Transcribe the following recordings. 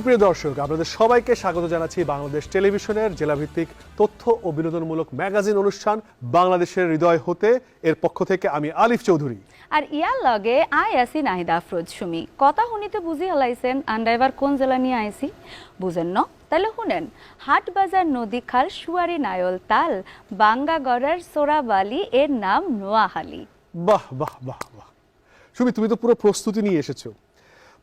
সুপ্রিয় দর্শক, আপনাদের সবাইকে স্বাগত জানাচ্ছি বাংলাদেশ টেলিভিশনের জেলাভিত্তিক তথ্য ও বিনোদনমূলক ম্যাগাজিন অনুষ্ঠান বাংলাদেশের হৃদয় হতে। এর পক্ষ থেকে আমি আলিফ চৌধুরী আর ইয়ার লগে আছি নাহিদা আফরোজ সুমি। কথা শুনিতে বুঝি হলাইছেন আন্ডাইবার কোন জেলা নিয়ে আইসি বুঝেন ন? তাহলে শুনেন, হাট বাজার নদী খাল সুয়ারি নায়ল তাল বাঙ্গাগড়ের সোরাবালি এর নাম নোয়াখালী। বাহ বাহ বাহ বাহ সুমি, তুমি তো পুরো প্রস্তুতি নিয়ে এসেছো।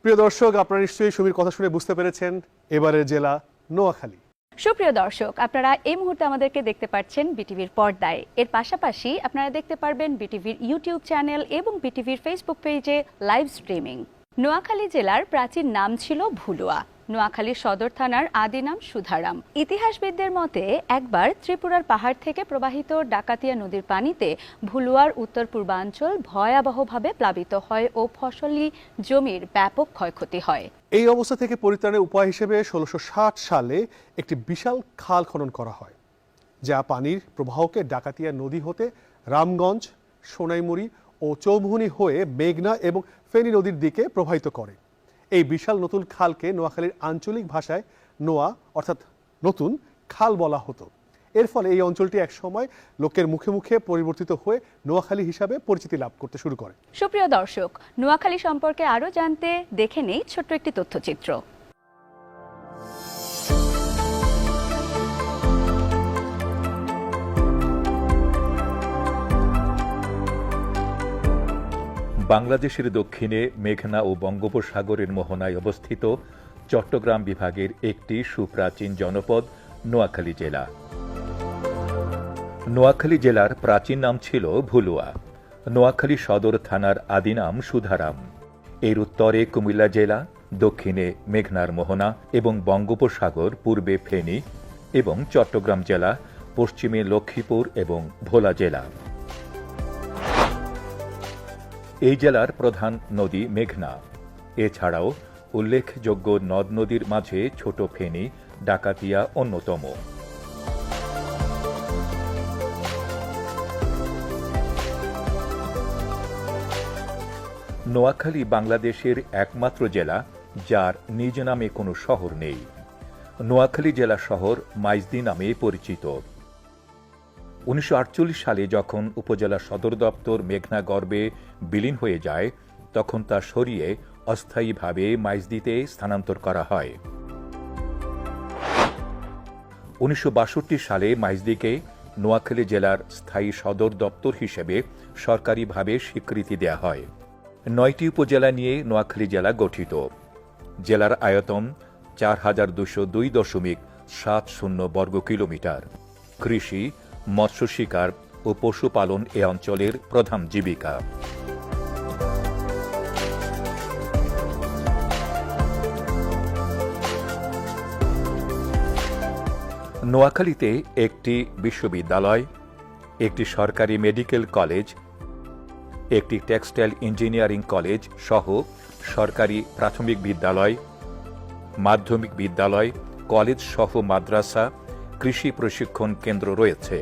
প্রিয় দর্শক, আপনারা নিশ্চয়ই সুমির কথা শুনে বুঝতে পেরেছেন এবারের জেলা নোয়াখালী। সুপ্রিয় দর্শক, আপনারা এই মুহূর্তে আমাদেরকে দেখতে পাচ্ছেন বিটিভির পর্দায়। এর পাশাপাশি আপনারা দেখতে পারবেন বিটিভির ইউটিউব চ্যানেল এবং বিটিভির ফেসবুক পেজে লাইভ স্ট্রিমিং। নোয়াখালী জেলার প্রাচীন নাম ছিল ভুলুয়া। নোয়াখালী সদর থানার আদি নাম সুধারাম। ইতিহাসবিদদের মতে একবার ত্রিপুরার পাহাড় থেকে প্রবাহিত ডাকাতিয়া নদীর পানিতে ভুলুয়ার উত্তর পূর্বাঞ্চল ভয়াবহভাবে প্লাবিত হয় ও ফসলি জমির ব্যাপক ক্ষয়ক্ষতি হয়। এই অবস্থা থেকে পরিত্রাণের উপায় হিসেবে ১৬৬০ সালে একটি বিশাল খাল খনন করা হয়, যা পানির প্রবাহকে ডাকাতিয়া নদী হতে রামগঞ্জ, সোনাইমুড়ি ও চৌমুহনী হয়ে মেঘনা এবং ফেনী নদীর দিকে প্রবাহিত করে। এই বিশাল নতুন খালকে নোয়াখালীর আঞ্চলিক ভাষায় নোয়া অর্থাৎ নতুন খাল বলা হতো। এর ফলে এই অঞ্চলটি একসময় লোকের মুখে মুখে পরিবর্তিত হয়ে নোয়াখালী হিসাবে পরিচিতি লাভ করতে শুরু করে। সুপ্রিয় দর্শক, নোয়াখালী সম্পর্কে আরও জানতে দেখে নেই ছোট্ট একটি তথ্যচিত্র। বাংলাদেশের দক্ষিণে মেঘনা ও বঙ্গোপসাগরের মোহনায় অবস্থিত চট্টগ্রাম বিভাগের একটি সুপ্রাচীন জনপদ নোয়াখালী জেলা। নোয়াখালী জেলার প্রাচীন নাম ছিল ভুলুয়া। নোয়াখালী সদর থানার আদি নাম সুধারাম। এর উত্তরে কুমিল্লা জেলা, দক্ষিণে মেঘনার মোহনা এবং বঙ্গোপসাগর, পূর্বে ফেনী এবং চট্টগ্রাম জেলা, পশ্চিমে লক্ষ্মীপুর এবং ভোলা জেলা। এই জেলার প্রধান নদী মেঘনা। এছাড়াও উল্লেখযোগ্য নদ নদীর মাঝে ছোট ফেনী, ডাকাতিয়া অন্যতম। নোয়াখালী বাংলাদেশের একমাত্র জেলা যার নিজ নামে কোনো শহর নেই। নোয়াখালী জেলা শহর মাইজদি নামে পরিচিত। ১৯৪৮ সালে যখন উপজেলা সদর দপ্তর মেঘনা গর্বে বিলীন হয়ে যায়, তখন তা সরিয়ে অস্থায়ীভাবে মাইজদিতে স্থানান্তর করা হয়। ১৯৬২ সালে মাইজদিকে নোয়াখালী জেলার স্থায়ী সদর দপ্তর হিসেবে সরকারিভাবে স্বীকৃতি দেয়া হয়। ৯টি উপজেলা নিয়ে নোয়াখালী জেলা গঠিত। জেলার আয়তন ৪,২০২.৭০ বর্গ কিলোমিটার। কৃষি, মৎস্য শিকার ও পশুপালন এ অঞ্চলের প্রধান জীবিকা। নোয়াখালীতে একটি বিশ্ববিদ্যালয়, একটি সরকারি মেডিকেল কলেজ, একটি টেক্সটাইল ইঞ্জিনিয়ারিং কলেজ সহ সরকারি প্রাথমিক বিদ্যালয়, মাধ্যমিক বিদ্যালয়, কলেজ সহ মাদ্রাসা, কৃষি প্রশিক্ষণ কেন্দ্র রয়েছে।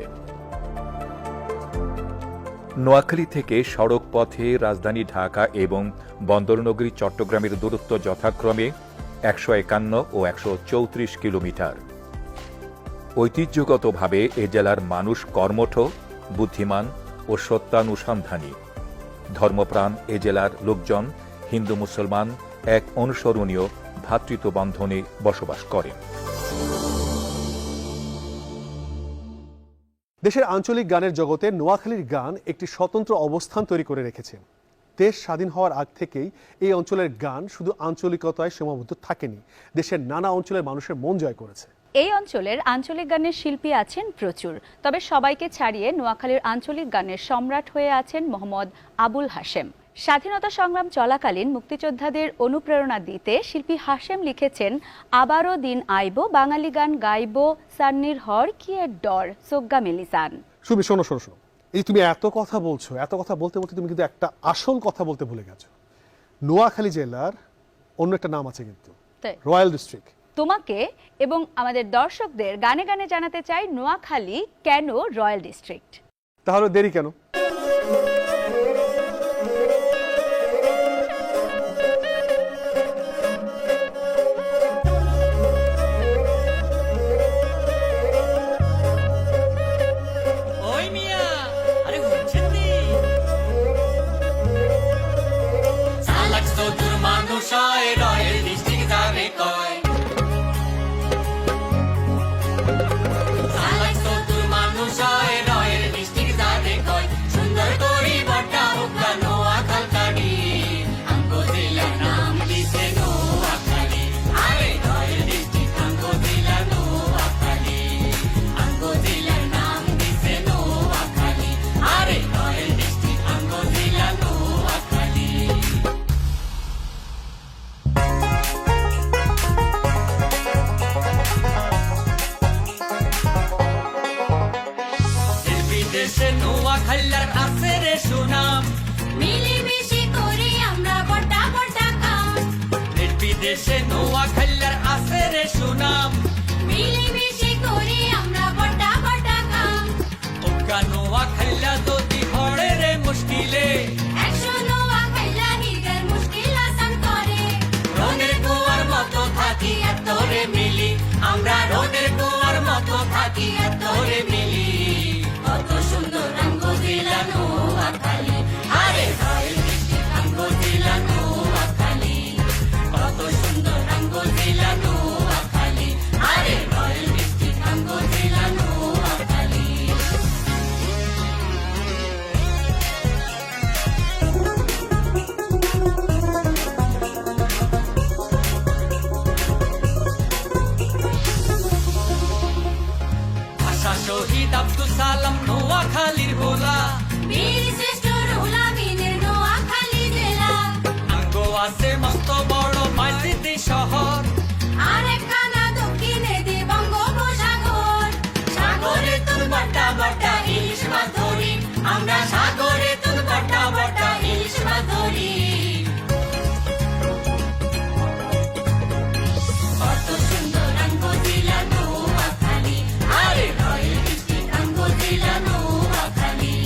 নোয়াখালী থেকে সড়ক পথে রাজধানী ঢাকা এবং বন্দরনগরী চট্টগ্রামের দূরত্ব যথাক্রমে ১৫১ ও ১৩৪ কিলোমিটার। ঐতিহ্যগতভাবে এ জেলার মানুষ কর্মঠ, বুদ্ধিমান ও সত্যানুসন্ধানী। ধর্মপ্রাণ এ জেলার লোকজন হিন্দু মুসলমান এক অনুসরণীয় ভ্রাতৃত্ব বন্ধনে বসবাস করেন। দেশের আঞ্চলিক গানের জগতে নোয়াখালীর গান একটি স্বতন্ত্র অবস্থান তৈরি করে রেখেছে। দেশ স্বাধীন হওয়ার আগ থেকেই এই অঞ্চলের গান শুধু আঞ্চলিকতায় সীমাবদ্ধ থাকেনি, দেশের নানা অঞ্চলের মানুষের মন জয় করেছে। এই অঞ্চলের আঞ্চলিক গানের শিল্পী আছেন প্রচুর, তবে সবাইকে ছাড়িয়ে নোয়াখালীর আঞ্চলিক গানের সম্রাট হয়ে আছেন মোহাম্মদ আবুল হাশেম। স্বাধীনতা সংগ্রাম চলাকালীন মুক্তিযোদ্ধাদের অনুপ্রেরণা দিতে শিল্পী হাশেম লিখেছেন, আবারও দিন আইব বাঙালি গান গাইব, সান্নির হর কি এর ডর সোগ্গা মেলিসান। সুমি, শোনো শোনো শোনো, এই তুমি এত কথা বলছো, এত কথা বলতে বলতে তুমি কিন্তু একটা আসল কথা বলতে ভুলে গেছো। নোয়াখালী জেলার অন্য একটা নাম আছে কিন্তু, রয়্যাল ডিস্ট্রিক্ট। তোমাকে এবং আমাদের দর্শকদের গানে গানে জানাতে চাই নোয়াখালী কেন রয়্যাল ডিস্ট্রিক্ট। তাহলে দেরি কেন? বিদেশে নোয়াখালীর আছে রে সুনাম, মিলেমিশে করি আমরা বড়টা বড়টা কাম, দেশ বিদেশে নোয়াখালীর আছে রে সুনাম, মিলেমিশে করি আমরা বড়টা বড়টা কাম। ওকা নোয়াখালীরা যদি পড়ে রে মুশকিলে, একশো নোয়াখাইলা নিজের মুশকিল আসান করে। রোদের কুয়ার মতো থাকি এত রে মিলি, আমরা রোদের কুয়ার মতো থাকি এত রে মিলি। কত সুন্দর রঙ্গ জেলা নোয়াখালী, আরে রয়েল ডিস্ট্রিক্ট রঙ্গ জেলা নোয়াখালী, কত সুন্দর রঙ্গ জেলা নোয়াখালী, আরে রয়েল ডিস্ট্রিক্ট রঙ্গ জেলা নোয়াখালী। ভাষা শহীদ আব্দুল সালাম নোয়াখালীর ভোলা, বীর শ্রেষ্ঠ রুহুল আমিনের নোয়াখালী জেলা, আঙ্গ আছে মস্ত বড় মাইসিটি শহর, আরেকখানা দক্ষিণে দে বঙ্গোপসাগর। সাগরে তুল বড়টা বড়টা ইলিশ মাছ ধরি, আমরা সাগরে তুল বড়টা বড়টা ইলিশ মাছ ধরি। কত সুন্দর রঙ্গ জেলা নোয়াখালী, আরে রয়েল ডিস্ট্রিক্ট রঙ্গ জেলা নোয়াখালী,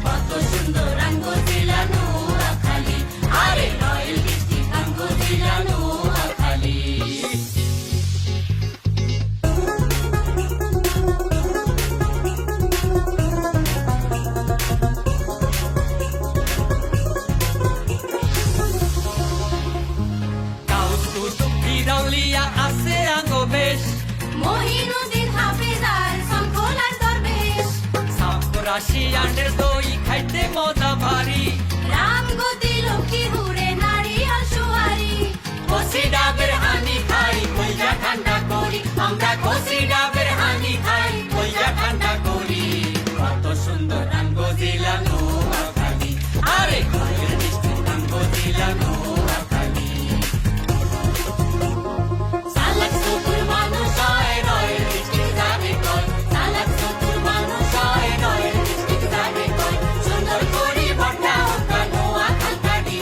কত সুন্দর রঙ্গ জেলা নোয়াখালী, আরে রয়েল ডিস্ট্রিক্ট রঙ্গ জেলা নোয়াখালী। গাউস কুতুব বিরাউলিয়া আছে আঙ্গ বেশ, মহিনুদ্দিন হাফেজার শঙ্খলার দরবেশ, সাপরাশিয়ানের দই খাইতে মজা ভারী, রামগতি লক্ষ্মী হুড়ে নারী আর সুয়ারি। কষি ডাবের হানি খাই কইয়া ঠান্ডা করি, আমরা কষি ডাবের হানি খাই কইয়া ঠান্ডা করি। কত সুন্দর রঙ্গ জেলা নোয়াখালী, আরে রয়েল ডিস্ট্রিক্ট রঙ্গ জেলা নোয়াখালী, সালাক সুপুর মানুষ হয় রয়েল ডিস্ট্রিক্ট যাবে কই, সালাক সুপুর মানুষ হয় রয়েল ডিস্ট্রিক্ট যাবে কই, সুন্দর করি বড়টা ওকা নোয়াখালী,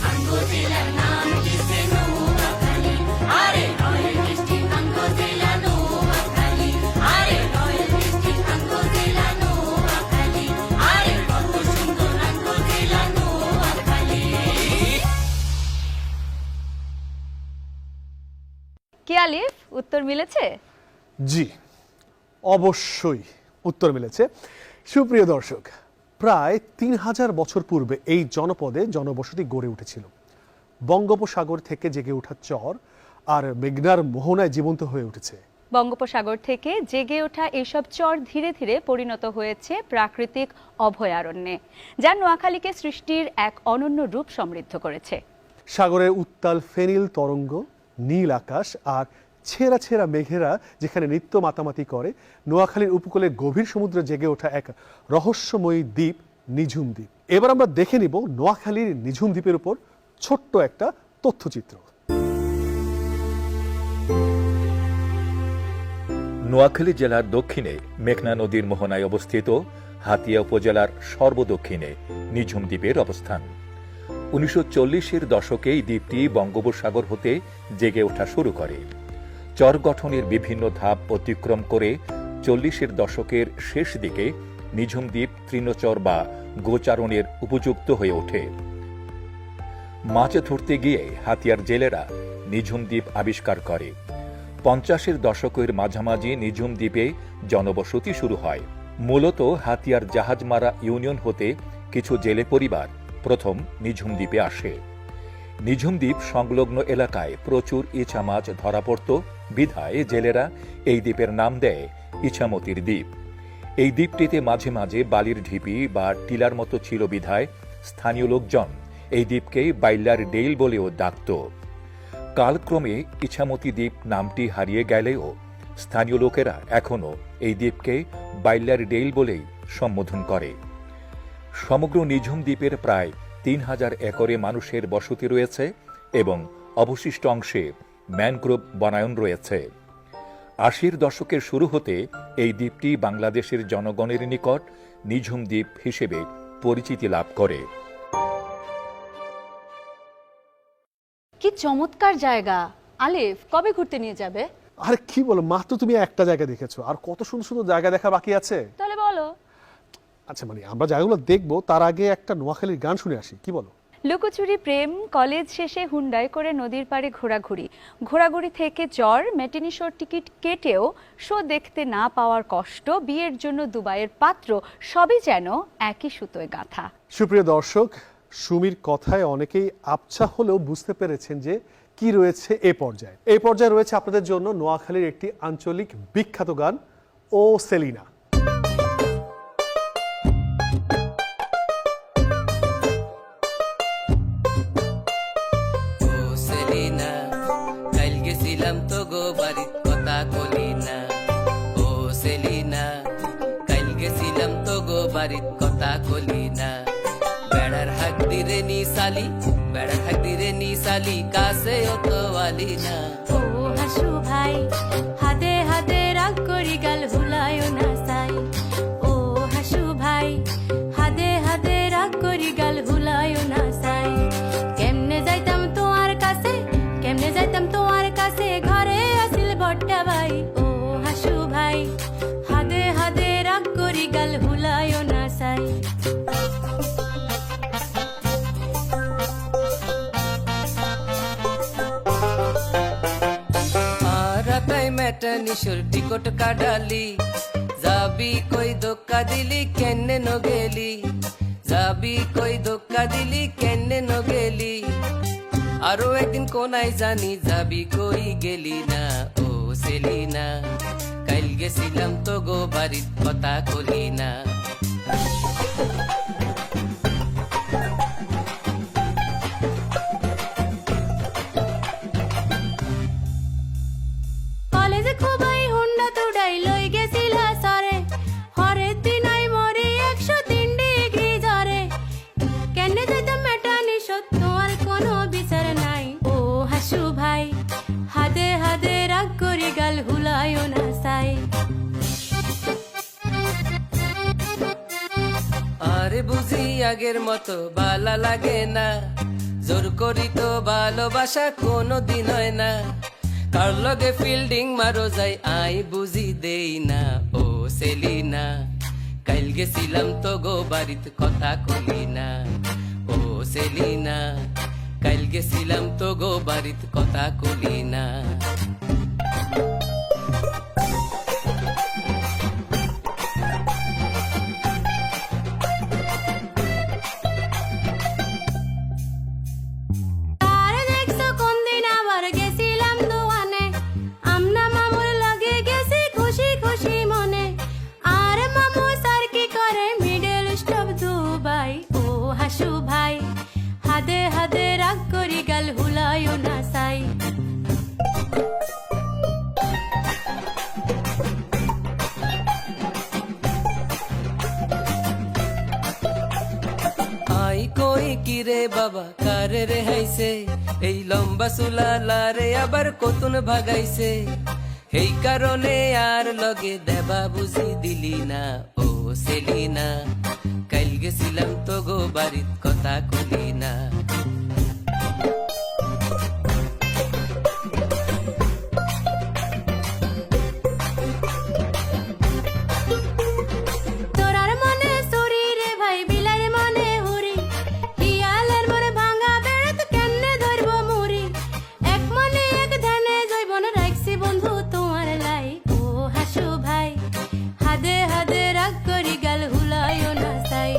আঙ্গ জেলার নাম কিসে নোয়াখালী, আরে রয়েল ডিস্ট্রিক্ট আঙ্গ জেলা নোয়াখালী, আরে রয়েল ডিস্ট্রিক্ট আঙ্গ জেলা নোয়াখালী, আরে কত সুন্দর আঙ্গ জেলা নোয়াখালী। কি আলিফ, উত্তর মিলেছে? জি, অবশ্যই উত্তর মিলেছে। সুপ্রিয় দর্শক, প্রায় ৩,০০০ বছর পূর্বে এই জনপদে জনবসতি গড়ে উঠেছিল। বঙ্গোপসাগর থেকে জেগে ওঠা চর আর মেঘনার মোহনায় জীবন্ত হয়ে উঠেছে। বঙ্গোপসাগর থেকে জেগে ওঠা এইসব চর ধীরে ধীরে পরিণত হয়েছে প্রাকৃতিক অভয়ারণ্যে, যা নোয়াখালীকে সৃষ্টির এক অনন্য রূপ সমৃদ্ধ করেছে। সাগরের উত্তাল ফেনিল তরঙ্গ, নীল আকাশ আর ছেঁড়া ছেঁড়া মেঘেরা যেখানে নৃত্য মাতামাতি করে, নোয়াখালীর উপকূলে গভীর সমুদ্রে জেগে ওঠা এক রহস্যময়ী দ্বীপ নিঝুম দ্বীপ। এবার আমরা দেখে নিব নোয়াখালীর নিঝুম দ্বীপের উপর ছোট্ট একটা তথ্যচিত্র। নোয়াখালী জেলার দক্ষিণে মেঘনা নদীর মোহনায় অবস্থিত হাতিয়া উপজেলার সর্বদক্ষিণে নিঝুম দ্বীপের অবস্থান। 1940-এর দশকে এই দ্বীপটি বঙ্গোপসাগর হতে জেগে ওঠা শুরু করে। চর গঠনের বিভিন্ন ধাপ অতিক্রম করে 40-এর দশকের শেষ দিকে নিঝুম দ্বীপ তৃণচর বা গোচারণের উপযুক্ত হয়ে ওঠে। মাছ ধরতে গিয়ে হাতিয়ার জেলেরা নিঝুম দ্বীপ আবিষ্কার করে। 50-এর দশকের মাঝামাঝি নিঝুম দ্বীপে জনবসতি শুরু হয়। মূলত হাতিয়ার জাহাজমারা ইউনিয়ন হতে কিছু জেলে পরিবার প্রথম নিঝুম দ্বীপে আসে। নিঝুম দ্বীপ সংলগ্ন এলাকায় প্রচুর ইচা মাছ ধরা পড়ত, বিধায় জেলেরা এই দ্বীপের নাম দেয় ইছামতির দ্বীপ। এই দ্বীপটিতে মাঝে মাঝে বালির ঢিপি বা টিলার মতো ছিল বিধায় স্থানীয় লোকজন এই দ্বীপকে বাইলার ডেইল বলেও ডাকত। কালক্রমে ইছামতি দ্বীপ নামটি হারিয়ে গেলেও স্থানীয় লোকেরা এখনও এই দ্বীপকে বাইলার ডেইল বলেই সম্বোধন করে। সমগ্র নিঝুম দ্বীপের প্রায় 3000 একরে মানুষের বসতি রয়েছে এবং অবশিষ্ট অংশে ম্যানগ্রোভ বনায়ন রয়েছে। 80-র দশকের শুরু হতে এই দ্বীপটি বাংলাদেশের জনগণের নিকট নিঝুম দ্বীপ হিসেবে পরিচিতি লাভ করে। কি চমৎকার জায়গা। আলিফ, কবে ঘুরতে নিয়ে যাবে? আরে কি বলো, মাত্র তুমি একটা জায়গা দেখেছো, আর কত সুন্দর সুন্দর জায়গা দেখা বাকি আছে। তাহলে বলো। আচ্ছা মানে আমরা জায়গাগুলো দেখবো তার আগে একটা নোয়াখালীর গান শুনে আসি, কি বলো? লুকোচুরি প্রেম, কলেজ শেষে হুন্ডাই করে নদীর পাড়ে ঘোরাঘুরি থেকে জ্বর, ম্যাটিনি শোর টিকিট কেটেও শো দেখতে না পাওয়ার কষ্ট, বিয়ের জন্য দুবাইয়ের পাত্র, সবই যেন একই সুতোয় গাঁথা। সুপ্রিয় দর্শক, সুমির কথায় অনেকেই আবছা হলেও বুঝতে পেরেছেন যে কি রয়েছে এই পর্যায়ে। এই পর্যায়ে রয়েছে আপনাদের জন্য নোয়াখালীর একটি আঞ্চলিক বিখ্যাত গান, ও সেলিনা। কাইল গেছিলাম তো গো বাড়ির কথা কলি না। ও সেলিনা, কাইল গেছিলাম তো গো বাড়ির কথা কলি না। বেড়ার হাক দিরে নিসালি, বেড়ার হাক দিরে নিসালি, কাছে অত আলি না। ও হাসু ভাই, হাতে হাতে রাগ করি গাল হুলায়ও না সাই। ও হাসু ভাই, হাতে হাতে রাগ করি গাল হুলায়ও না সাই। কেমনে যাইতাম তোমার কাছে, কেমনে যাইতাম তোমার কাছে, ঘরে আসিল ভট্টা ভাই। ও হাসু ভাই, হাতে হাতে রাগ করি গাল হুলায়ও না সাই। রাতাই মেটা নিশোর টিকট কাটালি, যাবি কই ধোক্কা দিলি কেনে নগেলি। যাবি কই ধোক্কা দিলি কেনে নগেলি। আরো একদিন কোনায় জানি যাবি কই গেলি না। ও সেলিনা, কাইল গেছিলাম তো গো বাড়ির কথা কলি না। কলেজে খুবই হুন্ডা তুডাই লই গেছিল সরে, হরের দিনাই মরি 103 ডিগ্রি জ্বরে। কেনে যাইতাম মেটানি সত্য আর কোনো বিচার নাই। ও হাসু ভাই, হাতে হাতে রাগ করি গাল হুলায়ও না সাই। আরে বুঝি আগের মতো বালা লাগে না, জোর করি তো ভালোবাসা কোনো দিন হয় না। কার লগে ফিল্ডিং মারো যাই আই বুঝি দেই না। ও সেলিনা, কাইল গেছিলাম তো গো বাড়িত কথা কলি না। ও সেলিনা, কাইল গেছিলাম তো গো বাড়িত কথা কলি না। আরে দেখছো কোন দিন আবার গেছিলাম দোয়ানে, আমনা মামুর লগে গেছি খুশি খুশি মনে। আর মামু স্যার কি করে মিডল স্টপ দুবাই। ও হাসু ভাই, হাতে হাতে রাগ করি গাল হুলায়ও না সাই। আই কই কিরে বাবা কারে রে হাইছে, এই লম্বা চুলা লারে আবার কতুন ভাগাইছে। এই কারণে আর লগে দেবা বুঝি দিলি না। ও সেলিনা, কাইল গেছিলাম তো গো বাড়িত কথা কলি না। তোরার মনে চুরি রে ভাই, বিলার মনে হুরি, হিয়ালের মনে ভাঙা বেড়াত কেমনে ধরব মুড়ি। এক মনে এক ধ্যানে জৈবন রাখছি বন্ধু তোমার লাই। ও হাসু ভাই, হাদে হাদে রাগ করি গাল হুলায়ও না সাই।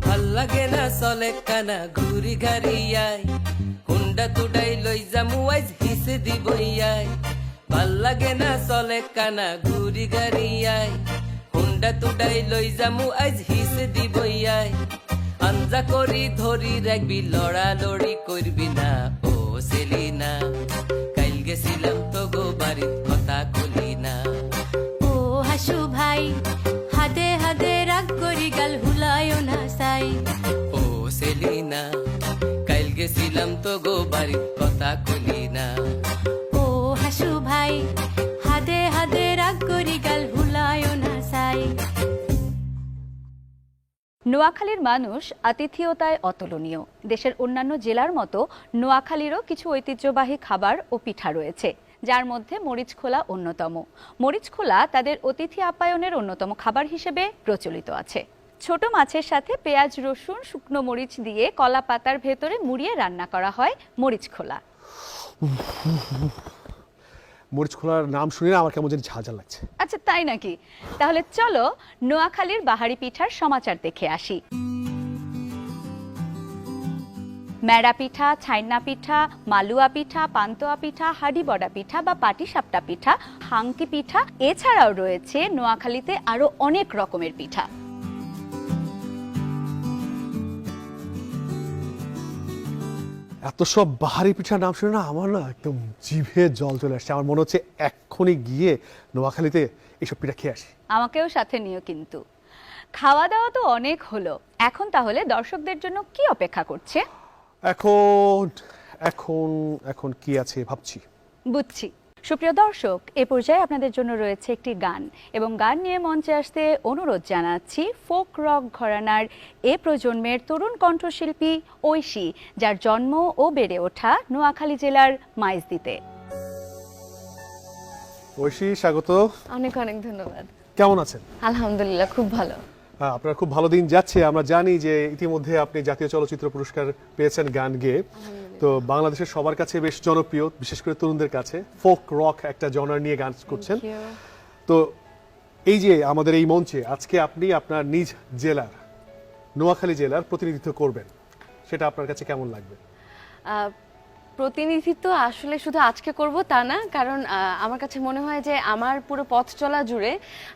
ভাল লাগে না চলে কানা ঘুরি গাড়ি আই, হুন্ডা তুডাই লই যামু আইজ হিসে দিবই আই। ভাল লাগে না চলে কানা ঘুরি গাড়ি আই, হুন্ডা তুডাই লই যামু আইজ হিসে দিবই আই। আঞ্জা করি ধরি রাখবি, লড়ালড়ি করবি না। ও সেলিনা, কাইল গেছিলাম তো গো বাড়ির কথা কলি না। ও হাসু ভাই, হাতে হাতে রাগ করি গাল হুলায়ও না গেছিলাম তো গো বাড়ি কথা কলি না ও হাসু ভাই হাদে হাদে রাগ করি গাল ভুলায় না সাই নোয়াখালীর মানুষ আতিথেয়তায় অতুলনীয়। দেশের অন্যান্য জেলার মতো নোয়াখালীরও কিছু ঐতিহ্যবাহী খাবার ও পিঠা রয়েছে, যার মধ্যে মরিচখোলা অন্যতম। মরিচখোলা তাদের অতিথি আপ্যায়নের অন্যতম খাবার হিসেবে প্রচলিত আছে। ছোট মাছের সাথে পেঁয়াজ, রসুন, শুকনো মরিচ দিয়ে কলা পাতার ভেতরে মুড়িয়ে রান্না করা হয় মরিচখোলা। মরিচখোলার নাম শুনে না আমার কেমন যেন ঝাঁঝাল লাগছে। আচ্ছা, তাই নাকি? তাহলে চলো নোয়াখালীর বাহারি পিঠার সমাচার দেখে আসি। মেড়া পিঠা, ছাইনা পিঠা, মালুয়া পিঠা, পান্তোয়া পিঠা, হাডি বড়া পিঠা বা পাটিসাপটা পিঠা, হাঙ্কি পিঠা, এছাড়াও রয়েছে নোয়াখালীতে আরো অনেক রকমের পিঠা। এত সব বাহারি পিঠার নাম শুনে না আমার না একদম জিভে জল চলে আসছে। আমার মনে হচ্ছে এক্ষুনি গিয়ে নোয়াখালীতে এইসব পিঠা খেয়ে আসি। আমাকেও সাথে নিও কিন্তু। খাওয়া দাওয়া তো অনেক হলো, এখন তাহলে দর্শকদের জন্য কি অপেক্ষা করছে? এখন এখন এখন কি আছে ভাবছি। বুঝছি। সুপ্রিয় দর্শক, এ পর্যায়ে আপনাদের জন্য রয়েছে একটি গান, এবং গান নিয়ে মঞ্চে আসতে অনুরোধ জানাচ্ছি ফোক রক ঘরানার এ প্রজন্মের তরুণ কণ্ঠশিল্পী ঐশী, যার জন্ম ও বেড়ে ওঠা নোয়াখালী জেলার মাইজদিতে। ঐশী, স্বাগত। অনেক অনেক ধন্যবাদ। কেমন আছেন? আলহামদুলিল্লাহ, খুব ভালো। আপনার খুব ভালো দিন যাচ্ছে। আমরা জানি যে ইতিমধ্যে আপনি জাতীয় চলচ্চিত্র পুরস্কার পেয়েছেন গান গেয়ে। তো বাংলাদেশের সবার কাছে বেশ জনপ্রিয়, বিশেষ করে তরুণদের কাছে ফোক রক একটা জনার নিয়ে গান করছেন। তো এই যে আমাদের এই মঞ্চে আজকে আপনি আপনার নিজ জেলার, নোয়াখালী জেলার প্রতিনিধিত্ব করবেন, সেটা আপনার কাছে কেমন লাগবে? প্রতিনিধিত্ব আসলে শুধু আজকে করব তা না, কারণ আমার কাছে মনে হয় যে আমার পুরো পথ চলা জুড়ে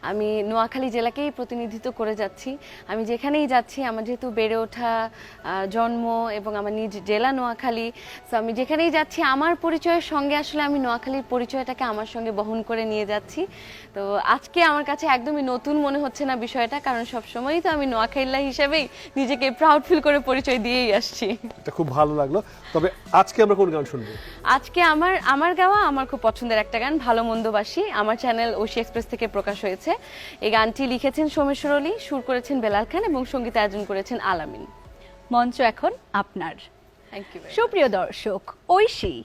আমি নোয়াখালী জেলাকেই প্রতিনিধিত্ব করে যাচ্ছি। আমি যেখানেই যাচ্ছি, আমার যেহেতু বেড়ে ওঠা, জন্ম এবং আমার নিজ জেলা নোয়াখালী, সো আমি যেখানেই যাচ্ছি আমার পরিচয়ের সঙ্গে আসলে আমি নোয়াখালীর পরিচয়টাকে আমার সঙ্গে বহন করে নিয়ে যাচ্ছি। তো আজকে আমার কাছে একদমই নতুন মনে হচ্ছে না বিষয়টা, কারণ সবসময়ই তো আমি নোয়াখালীলা হিসেবেই নিজেকে প্রাউড ফিল করে পরিচয় দিয়েই আসছি। এটা খুব ভালো লাগলো। তবে আজকে আমরা গান শুনবো। আজকে আমার গাওয়া আমার খুব পছন্দের একটা গান, ভালো মন্দবাসী, আমার চ্যানেল ঐশী এক্সপ্রেস থেকে প্রকাশ হয়েছে। এই গানটি লিখেছেন সোমেশ্বর অলি, সুর করেছেন বেলাল খান এবং সঙ্গীত আয়োজন করেছেন আলামিন। মঞ্চ এখন আপনার। Thank you. সুপ্রিয় দর্শক, ঐশী।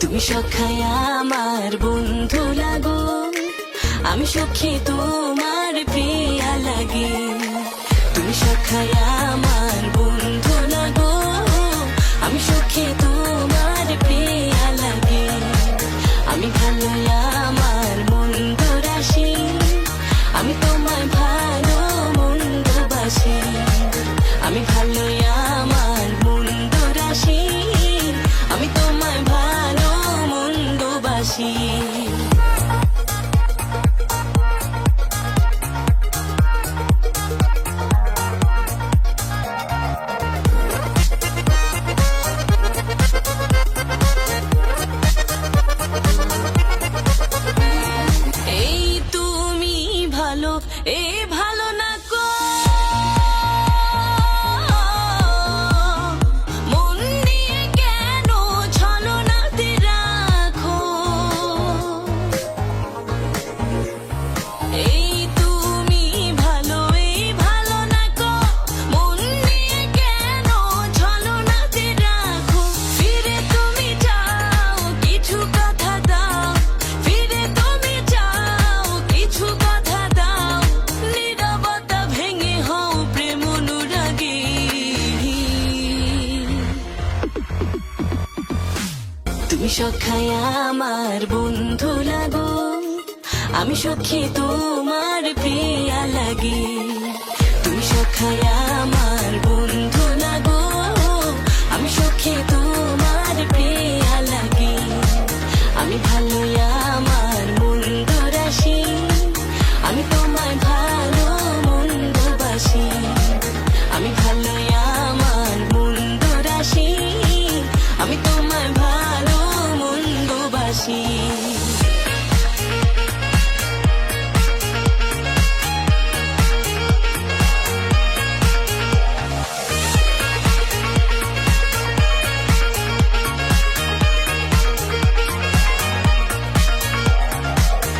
তুমি সখায় আমার বন্ধু লাগো, আমি সখী তোমার প্রিয়া লাগে। তুমি সখায় আমার বন্ধু লাগো, আমি সখী তোমার প্রিয়া লাগে। আমি ভালো আমার মন্দ রাশি, আমি তোমায় ভালো মন্দ বাসি। আমি ভালো আমার মন্দ রাশি, আমি তোমায় ভালো মন্দ বাসি। এই তুমি ভালো, এ ভালো না কো, মন দিয়ে কেন ছলনাতে রাখো। এই তুমি ভালো, এই ভালো না কো, মন দিয়ে কেন ছলনাতে রাখো। ফিরে তুমি যাও, কিছু কথা দাও, ফিরে তুমি যাও, কিছু কথা সখাই আমার বন্ধু লাগো, আমি সখী তোমার প্রিয়া লাগি। তুমি সখাই আমার বন্ধু লাগো, আমি সখী তোমার প্রিয়া লাগি। আমি ভালো আমার মন্দ রাশি, আমি তোমায় ভালো মন্দ বাসি। আমি ভালো আমার মন্দ রাশি, আমি তোমায় ভালো মন্দ বাসি।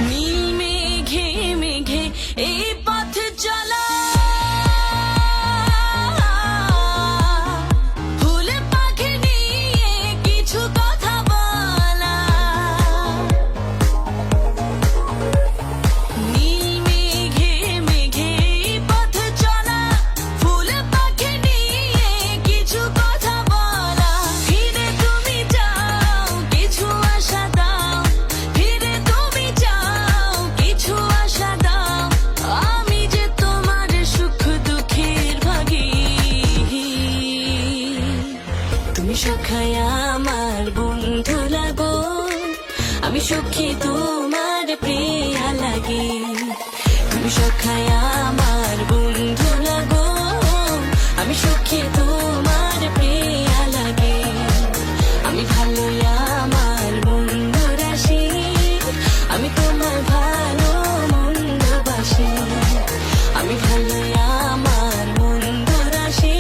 নীল মেঘে মেঘে এই পথ চলা, ফুল পাখি নিয়ে কিছু কথা বলা। নীল মেঘে মেঘে এই পথ চলা, ফুল পাখি নিয়ে কিছু কথা বলা। ফিরে তুমি যাও কিছু আশা দাও, ফিরে তুমি যাও কিছু আশা দাও। আমি যে তোমার সুখ দুঃখের ভাগী। তুমি সখাই আমার বন্ধু লাগো, আমি সখী তোমার প্রিয়া লাগি। তুমি সখাই আমার বন্ধু লাগো, আমি সখী তোমার প্রিয়া লাগি। আমি ভালো আমার মন্দ রাশি, আমি তোমার ভালো মন্দ বাসি। আমি ভালো আমার মন্দ রাশি,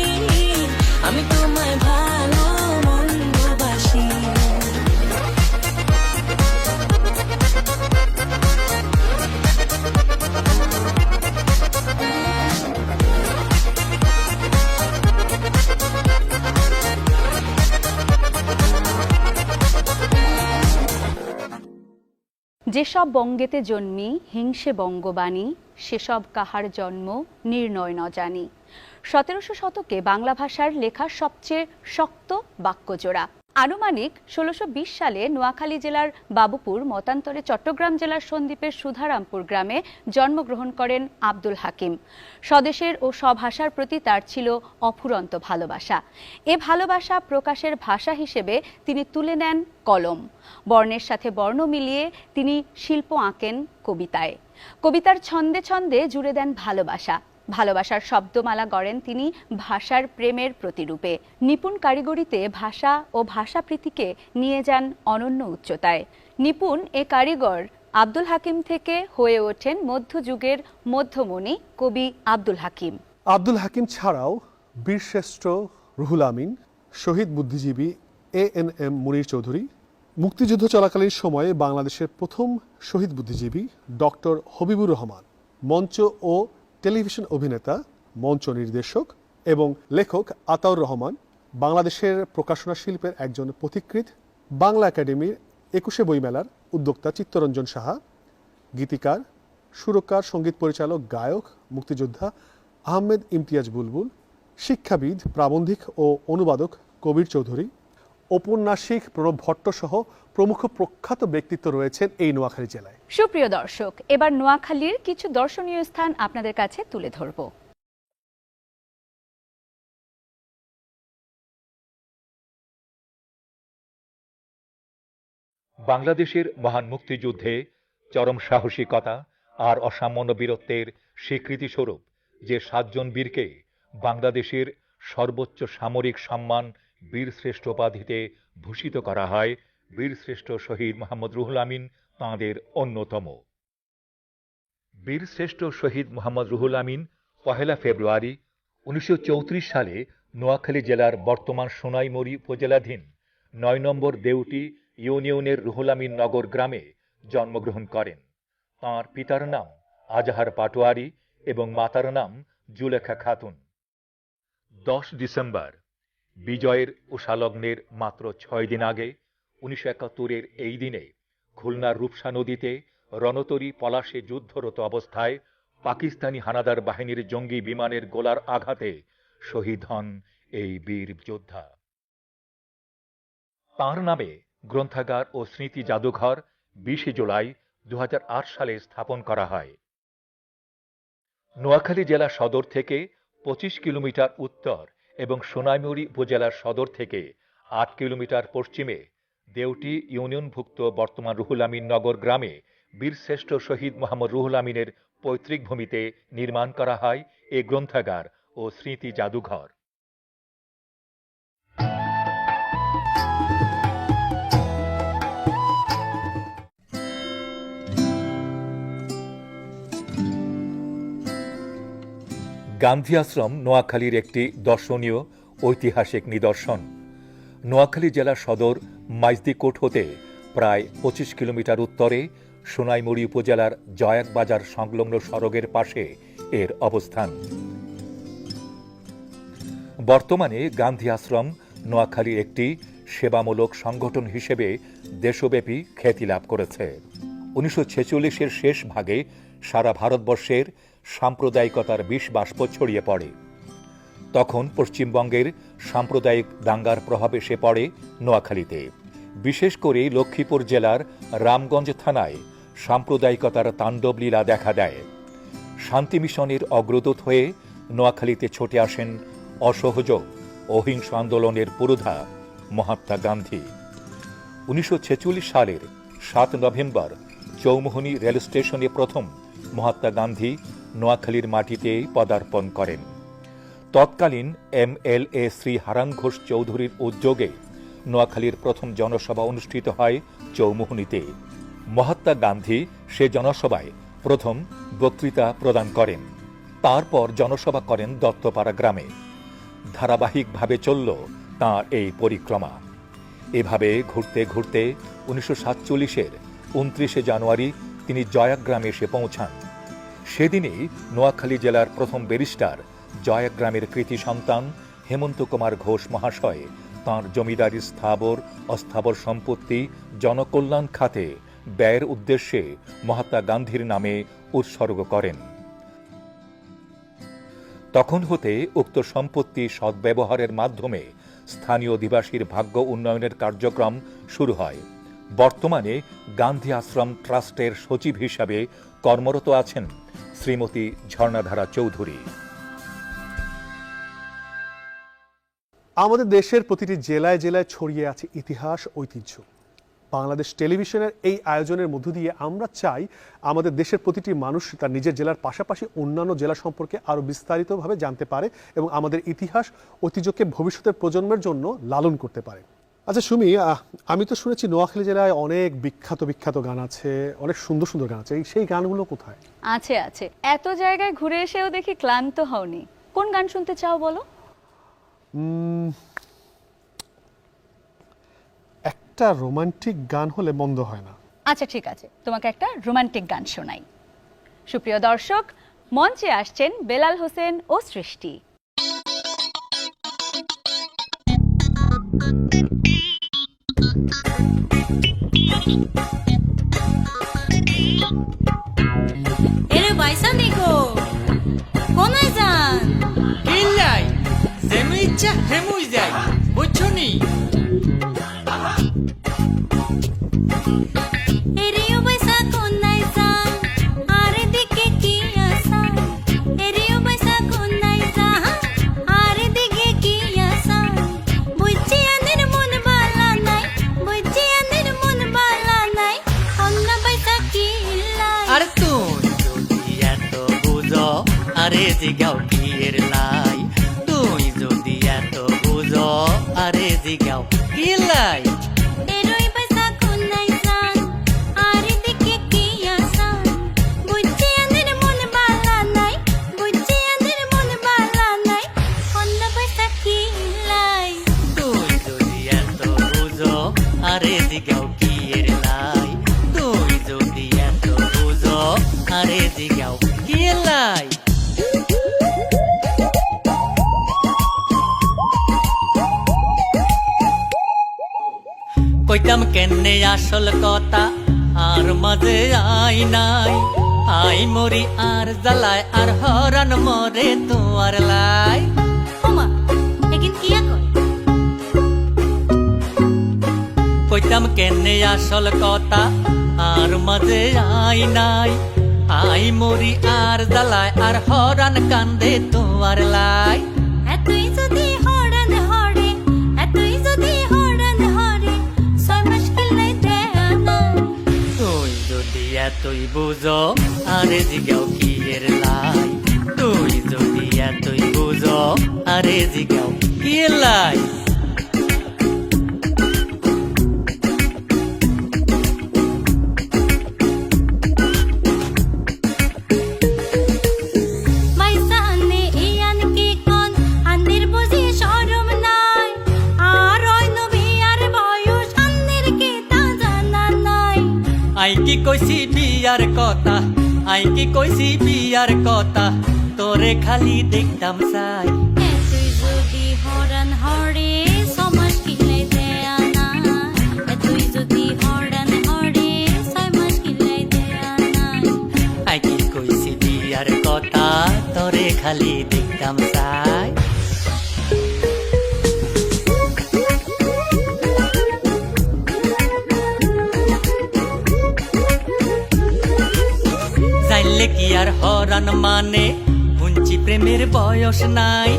আমি তোমায় ভালো মন্দ বাসি। যেসব বঙ্গেতে জন্মি হিংসে বঙ্গবাণী, সেসব কাহার জন্ম নির্ণয় ন জানি। 1700 শতকে বাংলা ভাষার লেখা সবচেয়ে শক্ত বাক্যজোড়া। আনুমানিক 1620 সালে নোয়াখালী জেলার বাবুপুর মতান্তরে চট্টগ্রাম জেলার সন্দ্বীপের সুধারামপুর গ্রামে জন্মগ্রহণ করেন আব্দুল হাকিম। স্বদেশের ও স্বভাষার প্রতি তার ছিল অফুরন্ত ভালোবাসা। এ ভালোবাসা প্রকাশের ভাষা হিসেবে তিনি তুলে নেন কলম। বর্ণের সাথে বর্ণ মিলিয়ে তিনি শিল্প আঁকেন কবিতায়। কবিতার ছন্দে ছন্দে জুড়ে দেন ভালোবাসা। ভালোবাসার শব্দমালা গড়েন তিনি ভাষার প্রেমের প্রতিরূপে। নিপুণ কারিগরিতে ভাষা ও ভাষাপ্রীতিকে নিয়ে যান অনন্য উচ্চতায়। নিপুণ এ কারিগর আব্দুল হাকিম থেকে হয়ে ওঠেন মধ্যযুগের মধ্যমণি কবি আব্দুল হাকিম। আব্দুল হাকিম ছাড়াও বীরশ্রেষ্ঠ রুহুল আমিন, শহীদ বুদ্ধিজীবী ANM মুনীর চৌধুরী, মুক্তিযুদ্ধ চলাকালীন সময়ে বাংলাদেশের প্রথম শহীদ বুদ্ধিজীবী ডক্টর হবিবুর রহমান, মঞ্চ ও টেলিভিশন অভিনেতা, মঞ্চ নির্দেশক এবং লেখক আতাউর রহমান, বাংলাদেশের প্রকাশনা শিল্পের একজন পথিকৃৎ, বাংলা একাডেমির 21শে বইমেলার উদ্যোক্তা চিত্তরঞ্জন সাহা, গীতিকার, সুরকার, সঙ্গীত পরিচালক, গায়ক, মুক্তিযোদ্ধা আহমেদ ইমতিয়াজ বুলবুল, শিক্ষাবিদ, প্রাবন্ধিক ও অনুবাদক কবির চৌধুরী, ঔপন্যাসিক প্রণব ভট্ট সহ প্রমুখ প্রখ্যাত ব্যক্তিত্ব রয়েছেন এই নোয়াখালী জেলায়। সুপ্রিয় দর্শক, এবার নোয়াখালীর কিছু দর্শনীয় স্থান আপনাদের কাছে তুলে ধরব। বাংলাদেশের মহান মুক্তিযুদ্ধে চরম সাহসিকতা আর অসামান্য বীরত্বের স্বীকৃতিস্বরূপ যে 7 জন বীরকে বাংলাদেশের সর্বোচ্চ সামরিক সম্মান বীরশ্রেষ্ঠ উপাধিতে ভূষিত করা হয়, বীরশ্রেষ্ঠ শহীদ মোহাম্মদ রুহুল আমিন তাঁদের অন্যতম। বীরশ্রেষ্ঠ শহীদ মোহাম্মদ রুহুল আমিন 1 ফেব্রুয়ারি 1934 সালে নোয়াখালী জেলার বর্তমান সোনাইমুড়ি উপজেলাধীন 9 নম্বর দেউটি ইউনিয়নের রুহুল আমিন নগর গ্রামে জন্মগ্রহণ করেন। তাঁর পিতার নাম আজাহার পাটোয়ারি এবং মাতার নাম জুলেখা খাতুন। 10 ডিসেম্বর বিজয়ের উষালগ্নের মাত্র 6 দিন আগে 1971-এর এই দিনে খুলনার রূপসা নদীতে রণতরী পলাশে যুদ্ধরত অবস্থায় পাকিস্তানি হানাদার বাহিনীর জঙ্গি বিমানের গোলার আঘাতে শহীদ হন এই বীর যোদ্ধা। তাঁর নামে গ্রন্থাগার ও স্মৃতি জাদুঘর 20 জুলাই 2008 সালে স্থাপন করা হয়। নোয়াখালী জেলা সদর থেকে 25 কিলোমিটার উত্তর এবং সোনাইমুড়ি উপজেলার সদর থেকে 8 কিলোমিটার পশ্চিমে দেউটি ইউনিয়নভুক্ত বর্তমান রুহুল আমিন নগর গ্রামে বীরশ্রেষ্ঠ শহীদ মোহাম্মদ রুহুল আমিনের পৈতৃক ভূমিতে নির্মাণ করা হয় এ গ্রন্থাগার ও স্মৃতি জাদুঘর। গান্ধী আশ্রম নোয়াখালীর একটি দর্শনীয় ঐতিহাসিক নিদর্শন। নোয়াখালী জেলা সদর মাইজদিকোট হতে প্রায় 25 কিলোমিটার উত্তরে সোনাইমুড়ি উপজেলার জয়াক বাজার সংলগ্ন সড়কের পাশে এর অবস্থান। বর্তমানে গান্ধী আশ্রম নোয়াখালীর একটি সেবামূলক সংগঠন হিসেবে দেশব্যাপী খ্যাতি লাভ করেছে। 1946-এর শেষ ভাগে সারা ভারতবর্ষের সাম্প্রদায়িকতার বিষ বাষ্প ছড়িয়ে পড়ে। তখন পশ্চিমবঙ্গের সাম্প্রদায়িক দাঙ্গার প্রভাব এসে পড়ে নোয়াখালীতে। বিশেষ করে লক্ষ্মীপুর জেলার রামগঞ্জ থানায় সাম্প্রদায়িকতার তাণ্ডবলীলা দেখা দেয়। শান্তি মিশনের অগ্রদূত হয়ে নোয়াখালীতে ছুটে আসেন অসহযোগ অহিংস আন্দোলনের পুরোধা মহাত্মা গান্ধী। 1946 সালের 7 নভেম্বর চৌমুহনী রেল স্টেশনে প্রথম মহাত্মা গান্ধী নোয়াখালীর মাটিতে পদার্পণ করেন। তৎকালীন MLA শ্রী হারান ঘোষ চৌধুরীর উদ্যোগে নোয়াখালীর প্রথম জনসভা অনুষ্ঠিত হয় চৌমুহনীতে। মহাত্মা গান্ধী সে জনসভায় প্রথম বক্তৃতা প্রদান করেন। তারপর জনসভা করেন দত্তপাড়া গ্রামে। ধারাবাহিকভাবে চলল তাঁর এই পরিক্রমা। এভাবে ঘুরতে ঘুরতে 1947-এর 29 জানুয়ারি তিনি জয়াক গ্রামে এসে পৌঁছান। সেদিনেই নোয়াখালী জেলার প্রথম ব্যারিস্টার জয়াক গ্রামের কৃতি সন্তান হেমন্ত কুমার ঘোষ মহাশয় তাঁর জমিদারি স্থাবর অস্থাবর সম্পত্তি জনকল্যাণ খাতে ব্যয়ের উদ্দেশ্যে মহাত্মা গান্ধীর নামে উৎসর্গ করেন। তখন হতে উক্ত সম্পত্তি সদ্ব্যবহারের মাধ্যমে স্থানীয় অধিবাসীর ভাগ্য উন্নয়নের কার্যক্রম শুরু হয়। বর্তমানে গান্ধী আশ্রম ট্রাস্টের সচিব হিসাবে কর্মরত আছেন শ্রীমতী ঝর্ণাধারা চৌধুরী। আমাদের দেশের প্রতিটি জেলায় জেলায় ছড়িয়ে আছে ইতিহাস ঐতিহ্য। বাংলাদেশ টেলিভিশনের এই আয়োজনের মধ্য দিয়ে আমরা চাই আমাদের দেশের প্রতিটি মানুষ তার নিজের জেলার পাশাপাশি অন্যান্য জেলা সম্পর্কে আরও বিস্তারিতভাবে জানতে পারে এবং আমাদের ইতিহাস ঐতিহ্যকে ভবিষ্যতের প্রজন্মের জন্য লালন করতে পারে। আচ্ছা সুমি, আমি তো শুনেছি নোয়াখালী জেলায় অনেক বিখ্যাত বিখ্যাত গান আছে, অনেক সুন্দর সুন্দর গান আছে, সেই গানগুলো কোথায়? আছে আছে, এত জায়গায় ঘুরে এসেও দেখি ক্লান্ত হওনি। কোন গান শুনতে চাও বলো? একটা রোমান্টিক গান হলে মন্দ হয় না। আচ্ছা ঠিক আছে, তোমাকে একটা রোমান্টিক গান শোনাই। সুপ্রিয় দর্শক, মঞ্চে আসছেন বেলাল হোসেন ও সৃষ্টি। এরে বাইসা নিকো কোনায় যান? কিল্লাই যেমন ইচ্ছা হেমুই যায়, বুঝছো নি? এরিও বাইসা কোনায় যান? আর দিকে কি আশা? এরিও বাইসা কোনায় যান? আর দিকে কি আশা? বুঝছি আনের মন বালা নাই, বুঝছি আনের মন বালা নাই, অন্য বাইসা কি লাই? আরে তুই যদি এত বুঝো আরে জিগাও কি এর লাই, তুই যদি এত বুঝো আরে জিগাও কি লাই? এরই বাইসা কোনায় যান? আর দিকে কি আশা? বুঝছি আনের মন বালা নাই, বুঝছি আনের মন বালা নাই, অন্য বাইসা কি লাই? তুই যদি এত বুঝো আরে জিগাও কি এর লাই, তুই যদি এত বুঝো আরে জিগাও কি এর লাই? কইতাম কেনে আসল কথা আর মাঝে আই নাই, আই মরি আর জ্বালায় আর হরান মরে তোমার লাই। ওমা একিন কিয়া কয়? কইতাম কেনে আসল কথা আর মাঝে আই নাই আই মরি আর জ্বালায় আর হরান কান্দে তোমার লাই এতই যদি হরান হরে এতই যদি হরান হরে 6 মাস কিলাই দেয়া নাই তুই যদি এতই বুঝো আরে জিগাও কি এর লাই তুই যদি এতই বুঝো আরে জিগাও কি এর লাই মাইসা আনে ইয়ান কি কোন আন্নের বুঝি শরম নাই আর ওই নবী আর বয়স আন্নের কি তা জানা নাই আই কি কইছি বিয়ার কথা আই কি কইছি বিয়ার কথা তোরে খালি দেখতাম চাই এতই যদি হরান হরে 6 মাস কিলাই দেয়া নাই এতই যদি হরান হরে 6 মাস কিলাই দেয়া নাই আই কি কইছি বিয়ার কথা তোরে খালি দেখতাম চাই জানলে কি আর হরান মানে হুঞ্চি প্রেমের বয়স নাই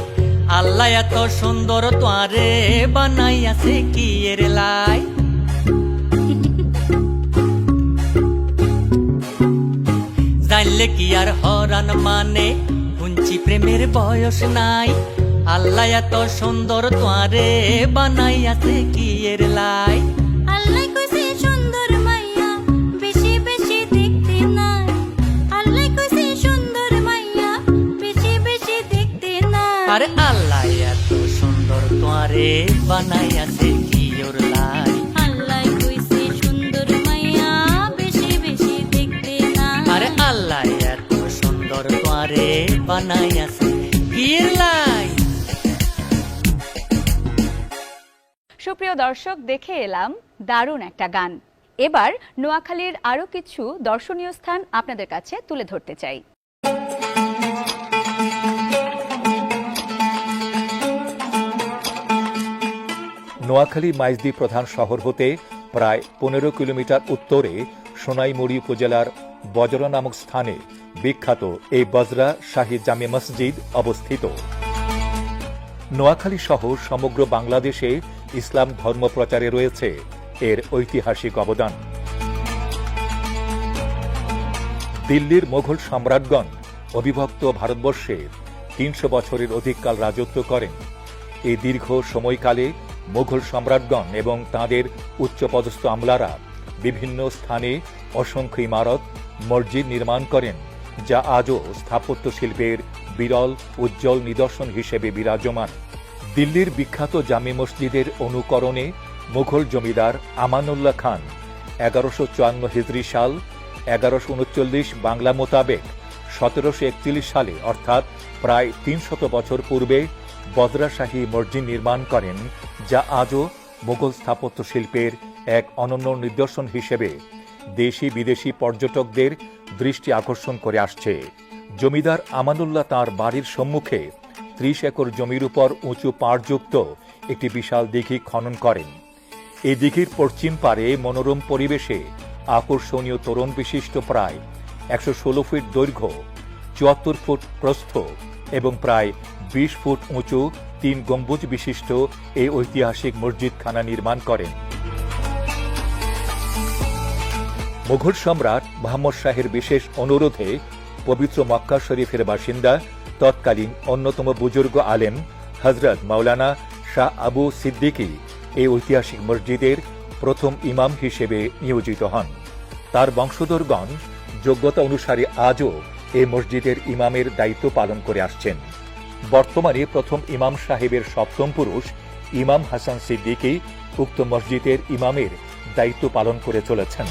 আল্লাহ এত সুন্দর তোয়ারে বানাই আছে কি এর লাই জানলে কি আর হরান মানে হুঞ্চি প্রেমের বয়স নাই আল্লাহ এত সুন্দর তোয়ারে বানাই আছে কি এর লাই আল্লাহ কইছে সুন্দর মাইয়া বেশি বেশি দেখতে নাই আল্লাহ কইছে সুন্দর মাইয়া বেশি বেশি দেখতে নাই আরে আল্লাহ এত সুন্দর তোয়ারে বানাই আছে কি ওর লাই আল্লাহ কইছে সুন্দর মাইয়া বেশি বেশি দেখতে নাই আরে আল্লাহ এত সুন্দর তোয়ারে বানাই আছে কি এর লাই সুপ্রিয় দর্শক, দেখে এলাম দারুণ একটা গান। এবার নোয়াখালীর আরো কিছু দর্শনীয় স্থান আপনাদের কাছে তুলে ধরতে চাই। নোয়াখালী মাইজদি প্রধান শহর হতে প্রায় 15 কিলোমিটার উত্তরে সোনাইমুড়ি উপজেলার বজরা নামক স্থানে বিখ্যাত এই বজরা শাহী জামে মসজিদ অবস্থিত। নোয়াখালী সহ সমগ্র বাংলাদেশে ইসলাম ধর্ম প্রচারে রয়েছে এর ঐতিহাসিক অবদান। দিল্লির মোগল সম্রাটগণ অবিভক্ত ভারতবর্ষে 300 বছরের অধিককাল রাজত্ব করেন। এই দীর্ঘ সময়কালে মোগল সম্রাটগণ এবং তাঁদের উচ্চপদস্থ আমলারা বিভিন্ন স্থানে অসংখ্য ইমারত, মসজিদ নির্মাণ করেন, যা আজও স্থাপত্য শিল্পের বিরল উজ্জ্বল নিদর্শন হিসেবে বিরাজমান। দিল্লির বিখ্যাত জামে মসজিদের অনুকরণে মুঘল জমিদার আমানুল্লাহ খান 1154 হিজরি সাল 1139 বাংলা মোতাবেক 1741 সালে অর্থাৎ প্রায় 300 বছর পূর্বে বজরা শাহী মসজিদ নির্মাণ করেন, যা আজও মুঘল স্থাপত্য শিল্পের এক অনন্য নিদর্শন হিসেবে দেশি বিদেশি পর্যটকদের দৃষ্টি আকর্ষণ করে আসছে। জমিদার আমানুল্লাহ তাঁর বাড়ির সম্মুখে 30 একর জমির উপর উঁচু পাড়যুক্ত একটি বিশাল দিঘি খনন করেন। এই দিঘির পশ্চিম পারে মনোরম পরিবেশে আকর্ষণীয় তোরণ বিশিষ্ট প্রায় 116 ফিট দৈর্ঘ্য, 74 ফুট প্রস্থ এবং প্রায় 20 ফুট উঁচু 3 গম্বুজ বিশিষ্ট এই ঐতিহাসিক মসজিদখানা নির্মাণ করেন। মুঘল সম্রাট মুহাম্মদ শাহের বিশেষ অনুরোধে পবিত্র মক্কা শরীফের বাসিন্দা তৎকালীন অন্যতম বুজুর্গ আলেম হযরত মাওলানা শাহ আবু সিদ্দিকী এই ঐতিহাসিক মসজিদের প্রথম ইমাম হিসেবে নিয়োজিত হন। তার বংশধরগণ যোগ্যতা অনুসারে আজও এই মসজিদের ইমামের দায়িত্ব পালন করে আসছেন। বর্তমানে প্রথম ইমাম সাহেবের সপ্তম পুরুষ ইমাম হাসান সিদ্দিকী উক্ত মসজিদের ইমামের দায়িত্ব পালন করে চলেছেন।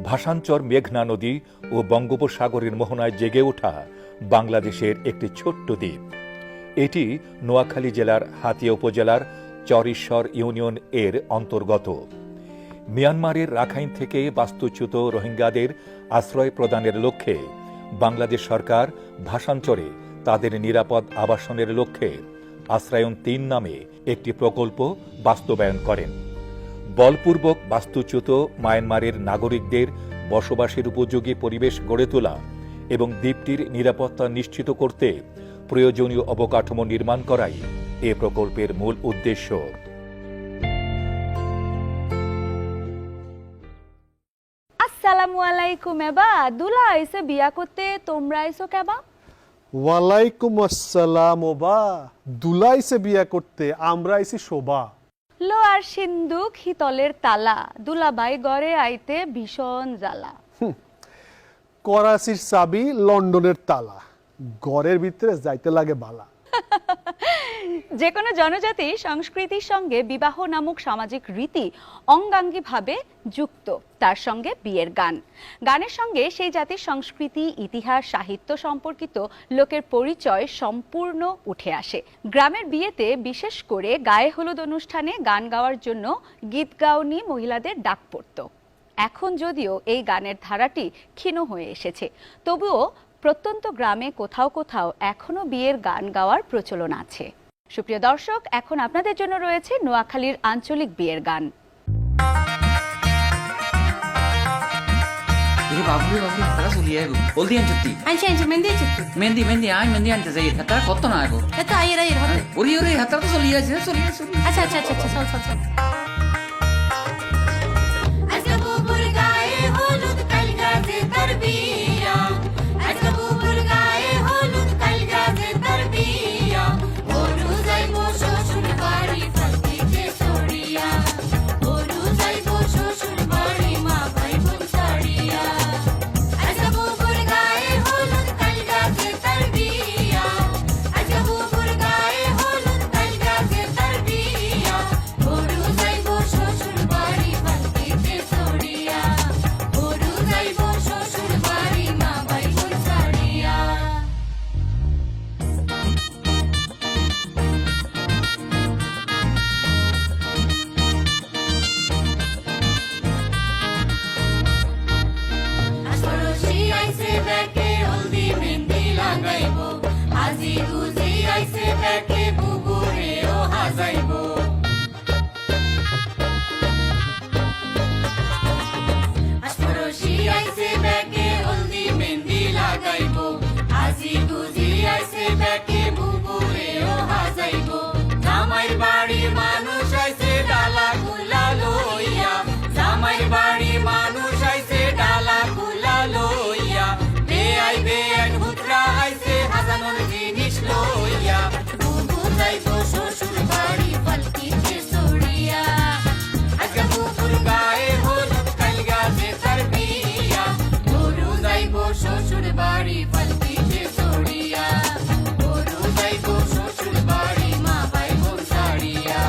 ভাষাঞ্চর মেঘনা নদী ও বঙ্গোপসাগরের মোহনায় জেগে ওঠা বাংলাদেশের একটি ছোট্ট দ্বীপ। এটি নোয়াখালী জেলার হাতিয়া উপজেলার চরঈশ্বর ইউনিয়ন এর অন্তর্গত। মিয়ানমারের রাখাইন থেকে বাস্তুচ্যুত রোহিঙ্গাদের আশ্রয় প্রদানের লক্ষ্যে বাংলাদেশ সরকার ভাষান্তরে তাদের নিরাপদ আবাসনের লক্ষ্যে আশ্রয়ন ৩ নামে একটি প্রকল্প বাস্তবায়ন করেন। বলপূর্বক বাস্তুচ্যুত মায়ানমারের নাগরিকদের বসবাসের উপযোগী পরিবেশ গড়ে তোলা এবং দ্বীপটির নিরাপত্তা নিশ্চিত করতে প্রয়োজনীয় অবকাঠামো নির্মাণ করাই এ প্রকল্পের মূল উদ্দেশ্য। আসসালামু আলাইকুম। এবা দুলা আইসে বিয়া করতে, তোমরা আইসো কেবা? ওয়ালাইকুম আসসালাম। ওবা দুলাইছে বিয়া করতে, আমরা আইছি শোভা। লো আর সিন্দুক হিতলের তালা, দুলাবাই গড়ে আইতে ভীষণ জ্বালা। করাচির চাবি লন্ডনের তালা, ঘরের ভিতরে যাইতে লাগে বালা। যে কোনো জনজাতি সংস্কৃতির সঙ্গে বিবাহ নামক সামাজিক রীতি অঙ্গাঙ্গিভাবে যুক্ত, তার সঙ্গে বিয়ের গান। গানের সঙ্গে সেই জাতির সংস্কৃতি, ইতিহাস, সাহিত্য সম্পর্কিত লোকের পরিচয় সম্পূর্ণ উঠে আসে। গ্রামের বিয়েতে বিশেষ করে গায়ে হলুদ অনুষ্ঠানে গান গাওয়ার জন্য গীত গাওনি মহিলাদের ডাক পড়ত। এখন যদিও এই গানের ধারাটি ক্ষীণ হয়ে এসেছে, তবুও প্রত্যন্ত গ্রামে কোথাও কোথাও এখনো বিয়ের গান গাওয়ার প্রচলন আছে। সুপ্রিয় দর্শক, এখন আপনাদের জন্য রয়েছে নোয়াখালীর আঞ্চলিক বিয়ের গান। বাবুরে বাবুরে হাতারা চলিয়ে আইব হলদি আনছতি আনছি মেহেন্দি আনছি মেহেন্দি মেহেন্দি আই মেহেন্দি আনতে যাই হাতারা কত না আইব এত আইয়ের হবে। ওরি ওরি হাতারা তো চলিয়ে আছে চলিয়ে চলিয়ে আচ্ছা আচ্ছা আচ্ছা আচ্ছা চল চল চল। আজকে বুবুর গায়ে হলুদ কাল গাছে তার বিয়া, আজকে বুবুর গায়ে হলুদ কাল গাছে তার বিয়া, গরু যাইবো শ্বশুর বাড়ি ফাঁকিতে ছড়িয়া, গরু যাইবো শ্বশুর বাড়ি মা ভাই বোন ছাড়িয়া, আজকে বুবুর গায়ে হলুদ কাল গাছে তার বিয়া, আজকে বুবুর গায়ে হলুদ কাল গাছে তার বিয়া, গরু যাইবো শ্বশুর বাড়ি ফাঁকিতে ছড়িয়া, গরু যাইবো শ্বশুর বাড়ি মা ভাই বোন ছাড়িয়া। ষোড়শী আইছে ব্যাকে হলদি মেহেন্দি লাগাইবো, আজি গুজি আইছে ব্যাকে বুবুরেও হাজাইবো, ষোড়শী আইছে ব্যাকে হলদি মেহেন্দি লাগাইবো, আজি গুজি আইছে ব্যাকে বুবুরেও হাজাইবো, জামাইর বাড়ির মানুষ আইছে ডালা গুলা লইয়া, জামাইর বাড়ির মানুষ আইছে ডালা গুলা লইয়া, বেআই বেআইন হুতরা আইছে হাজানোর জিনিস লইয়া, বুবু যাইবো শ্বশুর বাড়ি পালকিতে চড়িয়া, আজকে বুবুর গায়ে হলুদ কাল গাছে তার বিয়া, গরু যাইবো শ্বশুর বাড়ি পালকিতে চড়িয়া, গরু যাইবো শ্বশুর বাড়ি মা ভাই বোন ছাড়িয়া।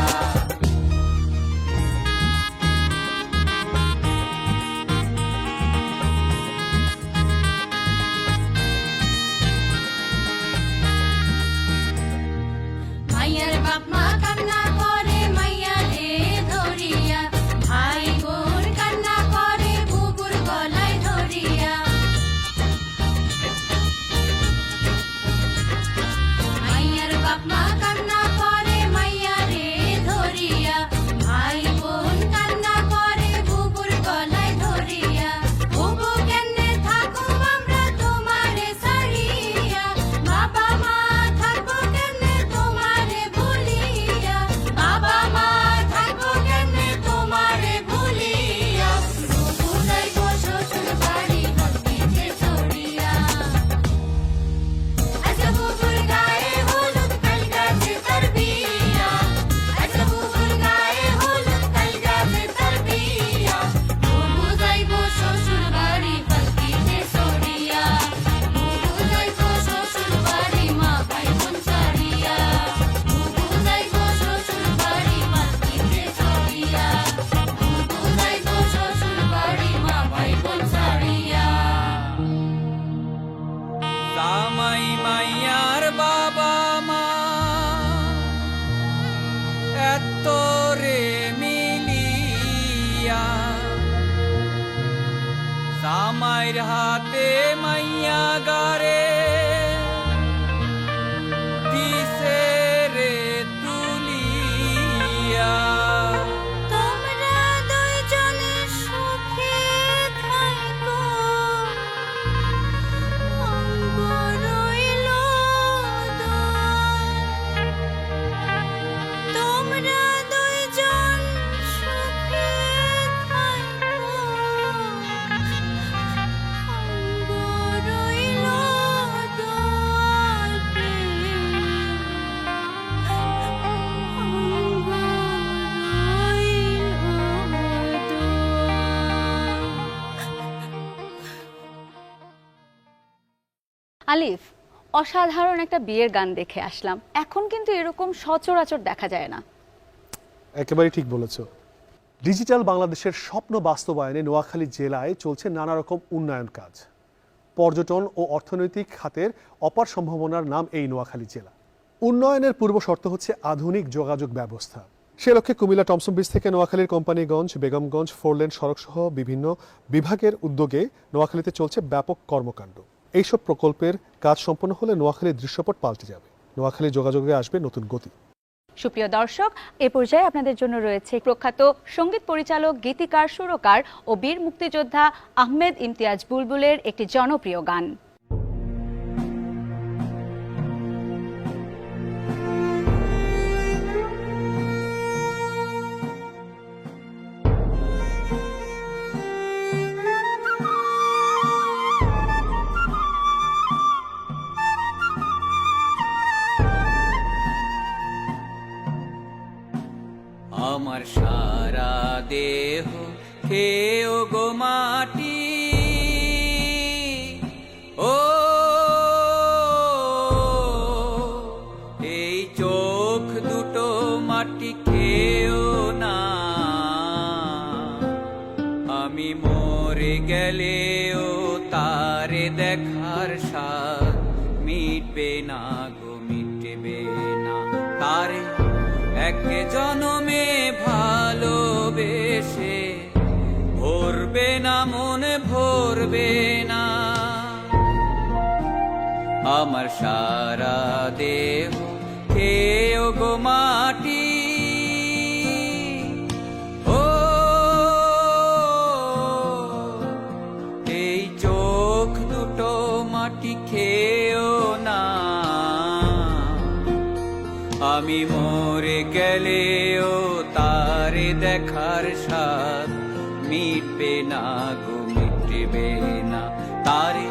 মাইয়ার বাপ মা কান্না করে মাইয়ারে ধরিয়া, ভাই বোন কান্না করে বুবুর গলায় ধরিয়া, মাইয়ার বাপ মা কান্না করে মাইয়ারে ধরিয়া, ভাই বোন কান্না করে বুবুর গলায় ধরিয়া, বুবু কেনে থাকো আমরা তোমারে ছাড়িয়া, বাবা মা থাকবো কেনে তোমারে ভুলিয়া, বাবা মা থাকবো কেনে তোমারে ভুলিয়া, বুবু যাইবো শ্বশুর বাড়ি ভক্তিতে ছড়িয়া, আজকে বুবুর গায়ে হলুদ কাল গাছে তার বিয়া, আজকে বুবুর গায়ে হলুদ কাল গাছে তার বিয়া, বুবু যাইবো শ্বশুর বাড়ি ভক্তিতে ছড়িয়া, বুবু যাইবো শ্বশুর বাড়ি মা ভাই বোন ছাড়িয়া, বুবু যাইবো শ্বশুর বাড়ি ভক্তিতে ছড়িয়া, বুবু যাইবো শ্বশুর বাড়ি মা ভাই বোন ছাড়িয়া। জামাই মাইয়ার বাবা মা এত রে মিলিয়া মায়ের হাতে মাইয়া গারে দিছে রে তুলিয়া তোমরা দুইজনে সুখে থাকো অঙ্গ রইল দোল। তোমরা দুইজন সুখে থাকো অঙ্গ রইল দোল। অঙ্গ রইল আলিফ, অসাধারণ একটা বিয়ের গান দেখে আসলাম। এখন কিন্তু এরকম সচরাচর দেখা যায় না। একেবারেই ঠিক বলেছ। ডিজিটাল বাংলাদেশের স্বপ্ন বাস্তবায়নে নোয়াখালী জেলায় চলছে নানা রকম উন্নয়ন কাজ। পর্যটন ও অর্থনৈতিক খাতের অপার সম্ভাবনার নাম এই নোয়াখালী জেলা। উন্নয়নের পূর্ব শর্ত হচ্ছে আধুনিক যোগাযোগ ব্যবস্থা। সে লক্ষ্যে কুমিল্লা টমসন ব্রিজ থেকে নোয়াখালীর কোম্পানিগঞ্জ বেগমগঞ্জ 4 লেন সড়ক সহ বিভিন্ন বিভাগের উদ্যোগে নোয়াখালীতে চলছে ব্যাপক কর্মকাণ্ড। এইসব প্রকল্পের কাজ সম্পন্ন হলে নোয়াখালীর দৃশ্যপট পাল্টে যাবে, নোয়াখালী যোগাযোগে আসবে নতুন গতি। সুপ্রিয় দর্শক, এ পর্যায়ে আপনাদের জন্য রয়েছে প্রখ্যাত সঙ্গীত পরিচালক, গীতিকার, সুরকার ও বীর মুক্তিযোদ্ধা আহমেদ ইমতিয়াজ বুলবুলের একটি জনপ্রিয় গান। আমার সারা দেহ খেও গো মাটি ও এই চোখ দুটো মাটি খেও না আমি মরে গেলেও তারে দেখার স্বাদ মিটবে না গো মিটবে না তারে এক জনমে ভালোবেসে ভরবে না মনে ভরবে না আমার সারা দেহ খেও গো মাটি ও এই চোখ দুটো মাটি খেও না আমি মরে গেলেও তারে দেখার স্বাদ মিটবে না গো মিটবে না তারে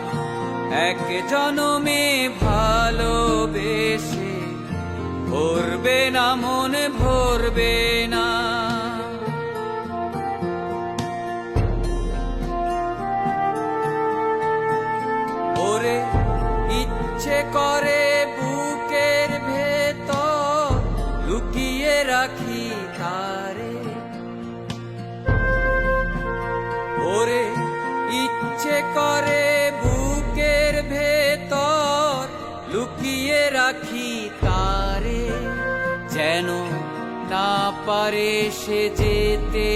এক জনমে ভালোবেসে ভরবে না মনে ভরবে না ওরে ইচ্ছে করে বুকের ভেতর লুকিয়ে রাখি তারে ওরে ইচ্ছে করে বুকের ভেতর লুকিয়ে রাখি তারে যেন না পারে সে যেতে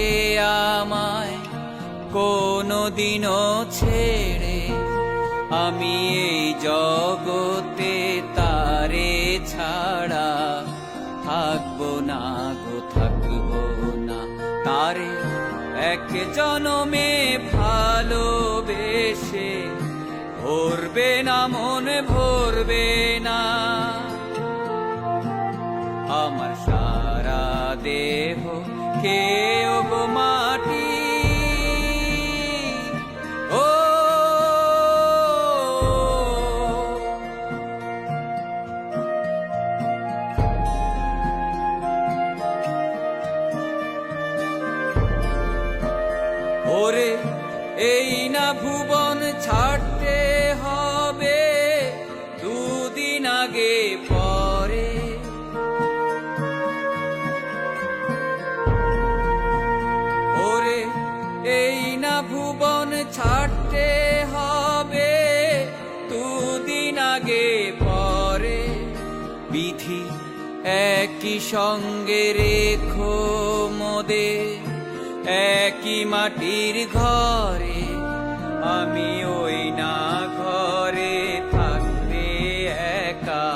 আমায় কোনোদিনও ছেড়ে আমি এই জগতে তারে ছাড়া থাকবো না গো থাকবো না তারে এক জনমে ভালোবেসে ভরবে না মনে ভরবে না আমার সারা দেহ খেও গো মাটি ও ওরে এই না ভুবন ছাড়তে হবে দুদিন আগে পরে ওরে এই না ভুবন ছাড়তে হবে দুদিন আগে পরে বিধি একই সঙ্গে রেখো মোদের একই মাটির ঘরে আমি ওই না ঘরে থাকতে একা,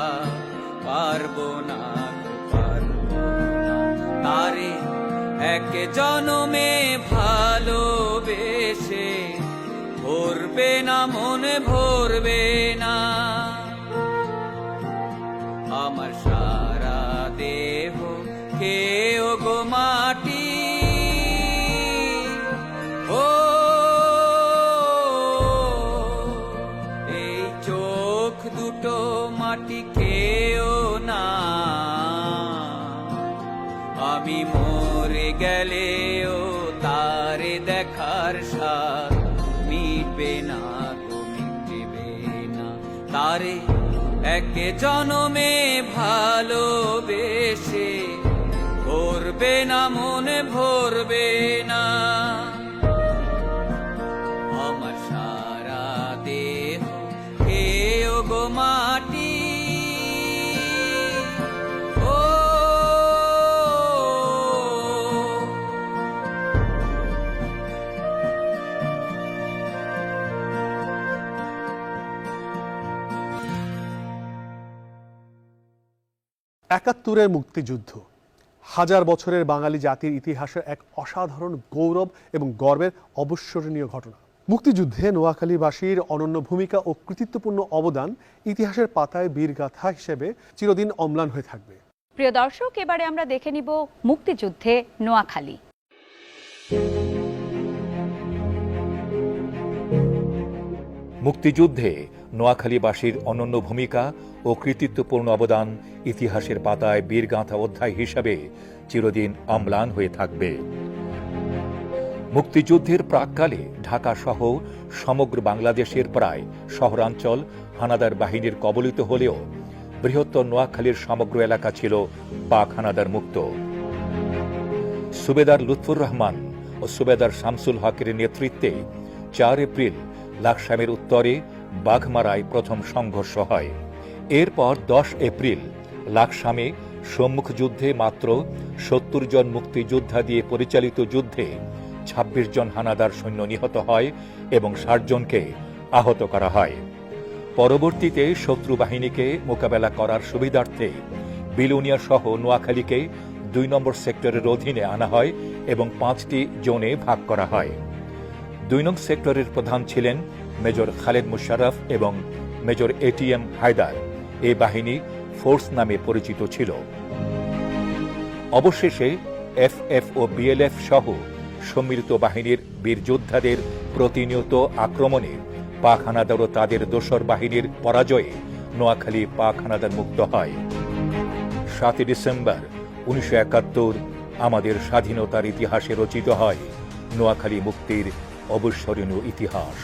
পারবো না তারে এক জনমে ভালোবেসে, ভরবে না মনে ভরবে না আমার সারা দেহ কেও গো মাটি। ও এই চোখ দুটো মাটি খেও না, আমি মরে গেলেও তারে দেখার স্বাদ মিটবে না গো, মিটবে না তারে এক জনমে ভালোবেসে, ভরবে না মনে ভরবে না আমার সারা দেহ খেও গো মাটি। ও একাত্তরের মুক্তিযুদ্ধ হাজার বছরের বাঙালি জাতির ইতিহাসের এক অসাধারণ গৌরব এবং গর্বের অবিস্মরণীয় ঘটনা। মুক্তিযুদ্ধে নোয়াখালীবাসীর অনন্য ভূমিকা ও কৃতিত্বপূর্ণ অবদান ইতিহাসের পাতায় বীরগাথা হিসেবে চিরদিন অম্লান হয়ে থাকবে। প্রিয় দর্শক, এবারে আমরা দেখে নিব মুক্তিযুদ্ধে নোয়াখালী। মুক্তিযুদ্ধে নোয়াখালীবাসীর অনন্য ভূমিকা ও কৃতিত্বপূর্ণ অবদান ইতিহাসের পাতায় বীরগাথা অধ্যায় হিসাবে চিরদিন অম্লান হয়ে থাকবে। মুক্তিযুদ্ধের প্রাক্কালে ঢাকা সহ সমগ্র বাংলাদেশের প্রায় শহরাঞ্চল হানাদার বাহিনীর কবলিত হলেও বৃহত্তর নোয়াখালীর সমগ্র এলাকা ছিল পাক হানাদার মুক্ত। সুবেদার লুৎফুর রহমান ও সুবেদার শামসুল হকের নেতৃত্বে 4 এপ্রিল লাকসামের উত্তরে বাঘমারায় প্রথম সংঘর্ষ হয়। এরপর 10 এপ্রিল লাকসামে সম্মুখ যুদ্ধে মাত্র 70 জন মুক্তিযোদ্ধা দিয়ে পরিচালিত যুদ্ধে 26 জন হানাদার সৈন্য নিহত হয় এবং 60 জনকে আহত করা হয়। পরবর্তীতে শত্রু বাহিনীকে মোকাবেলা করার সুবিধার্থে বিলুনিয়া সহ নোয়াখালীকে 2 নম্বর সেক্টরের অধীনে আনা হয় এবং 5টি জোনে ভাগ করা হয়। 2 নং সেক্টরের প্রধান ছিলেন মেজর খালেদ মুশাররফ এবং মেজর এটিএম হায়দার। এই বাহিনী ফোর্স নামে পরিচিত ছিল। অবশেষে এফএফ ও বিএলএফ সহ সম্মিলিত বাহিনীর বীর যোদ্ধাদের প্রতিনিয়ত আক্রমণে পাক হানাদার ও তাদের দোসর বাহিনীর পরাজয়ে নোয়াখালী পাক হানাদার মুক্ত হয়। 7 ডিসেম্বর 1971 আমাদের স্বাধীনতার ইতিহাসে রচিত হয় নোয়াখালী মুক্তির অবিস্মরণীয় ইতিহাস।